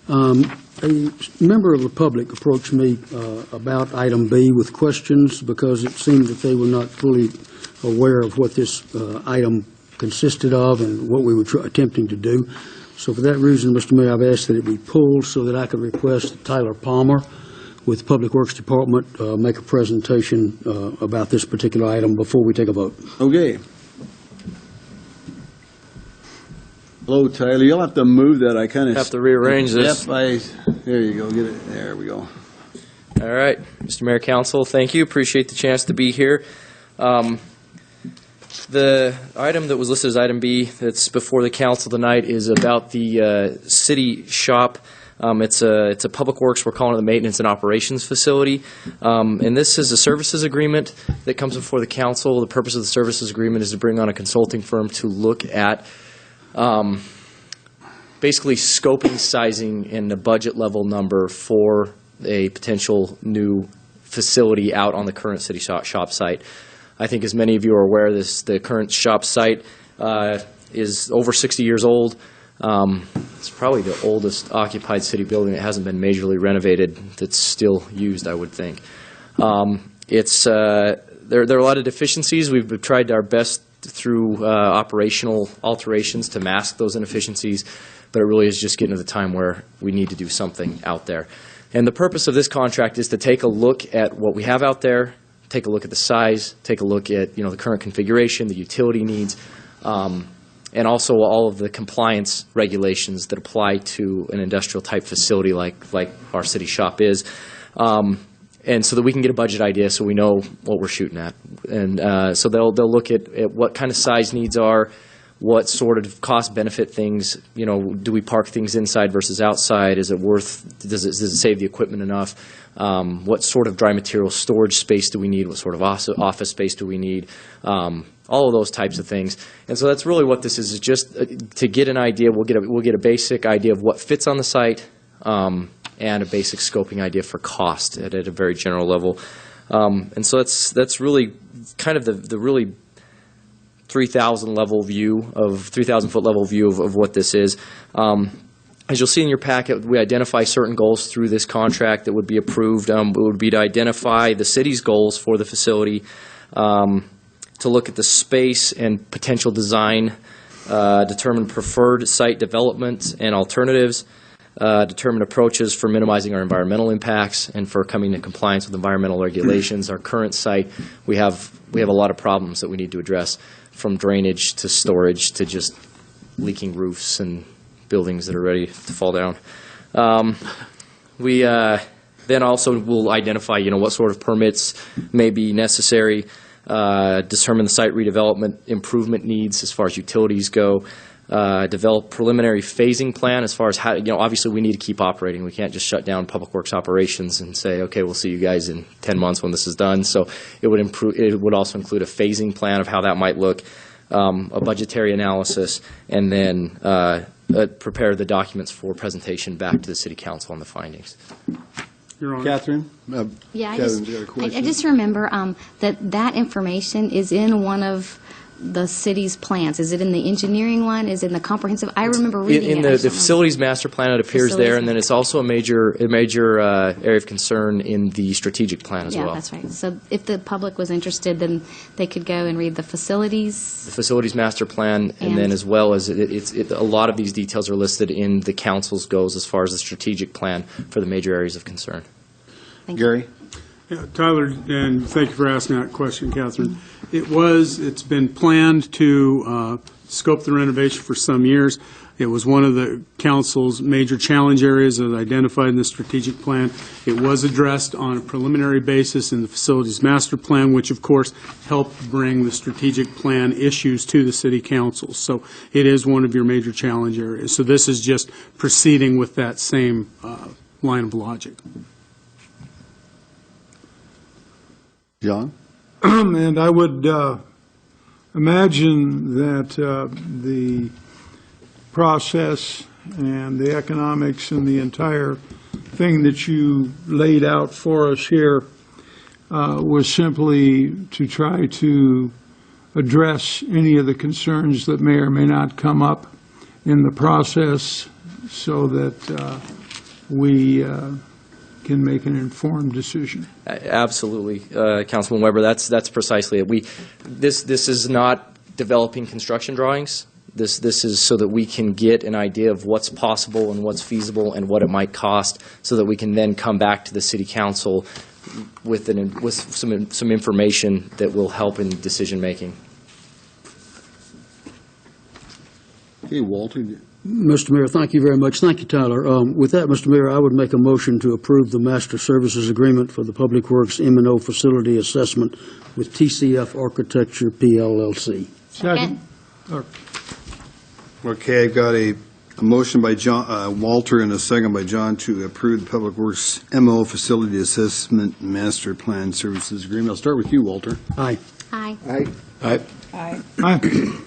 A member of the public approached me about item B with questions because it seemed that they were not fully aware of what this item consisted of and what we were attempting to do. So for that reason, Mr. Mayor, I've asked that it be pulled so that I could request that Tyler Palmer with Public Works Department make a presentation about this particular item before we take a vote. Okay. Hello, Tyler. You'll have to move that. I kind of have to rearrange this. Yep, there you go. Get it. There we go. All right, Mr. Mayor, Council, thank you. Appreciate the chance to be here. The item that was listed as item B that's before the council tonight is about the city shop. It's a public works. We're calling it the maintenance and operations facility. And this is a services agreement that comes before the council. The purpose of the services agreement is to bring on a consulting firm to look at basically scoping, sizing, and the budget level number for a potential new facility out on the current city shop site. I think as many of you are aware, the current shop site is over 60 years old. It's probably the oldest occupied city building that hasn't been majorly renovated that's still used, I would think. There are a lot of deficiencies. We've tried our best through operational alterations to mask those inefficiencies, but it really is just getting to the time where we need to do something out there. And the purpose of this contract is to take a look at what we have out there, take a look at the size, take a look at the current configuration, the utility needs, and also all of the compliance regulations that apply to an industrial type facility like our city shop is. And so that we can get a budget idea so we know what we're shooting at. And so they'll look at what kind of size needs are, what sort of cost-benefit things, do we park things inside versus outside? Is it worth, does it save the equipment enough? What sort of dry material storage space do we need? What sort of office space do we need? All of those types of things. And so that's really what this is just to get an idea. We'll get a basic idea of what fits on the site, and a basic scoping idea for cost at a very general level. And so that's really kind of the really 3,000 level view of 3,000-foot level view of what this is. As you'll see in your packet, we identify certain goals through this contract that would be approved. It would be to identify the city's goals for the facility, to look at the space and potential design, determine preferred site development and alternatives, determine approaches for minimizing our environmental impacts and for coming into compliance with environmental regulations. Our current site, we have a lot of problems that we need to address, from drainage to storage to just leaking roofs and buildings that are ready to fall down. We then also will identify, what sort of permits may be necessary, determine the site redevelopment improvement needs as far as utilities go, develop preliminary phasing plan as far as how, obviously we need to keep operating. We can't just shut down public works operations and say, okay, we'll see you guys in 10 months when this is done. So it would also include a phasing plan of how that might look, a budgetary analysis, and then prepare the documents for presentation back to the City Council on the findings. Your Honor. Catherine? Yeah, I I just remember that information is in one of the city's plans. Is it in the engineering one? Is it in the comprehensive? I remember reading in the facilities master plan. It appears there, and then it's also a major area of concern in the strategic plan as well. Yeah, that's right. So if the public was interested, then they could go and read the facilities master plan, and then as well as a lot of these details are listed in the council's goals as far as the strategic plan for the major areas of concern. Thank Gary? you. Yeah, Tyler, and thank you for asking that question, Catherine. It's been planned to scope the renovation for some years. It was one of the council's major challenge areas as identified in the strategic plan. It was addressed on a preliminary basis in the facilities master plan, which of course helped bring the strategic plan issues to the city council. So it is one of your major challenge areas. So this is just proceeding with that same line of logic. John? And I would imagine that the process and the economics and the entire thing that you laid out for us here was simply to try to address any of the concerns that may or may not come up in the process so that we can make an informed decision. Absolutely, Councilman Weber, that's precisely it. This is not developing construction drawings. This is so that we can get an idea of what's possible and what's feasible and what it might cost, so that we can then come back to the city council with some information that will help in decision-making. Okay, Walter, Mr. Mayor, thank you very much. Thank you, Tyler. With that, Mr. Mayor, I would make a motion to approve the Master Services Agreement for the Public Works M&O Facility Assessment with TCF Architecture PLLC. Second. Okay, I've got a motion by Walter and a second by John to approve the Public Works MO Facility Assessment Master Plan Services Agreement. I'll start with you, Walter. Aye. Aye. Aye. Aye.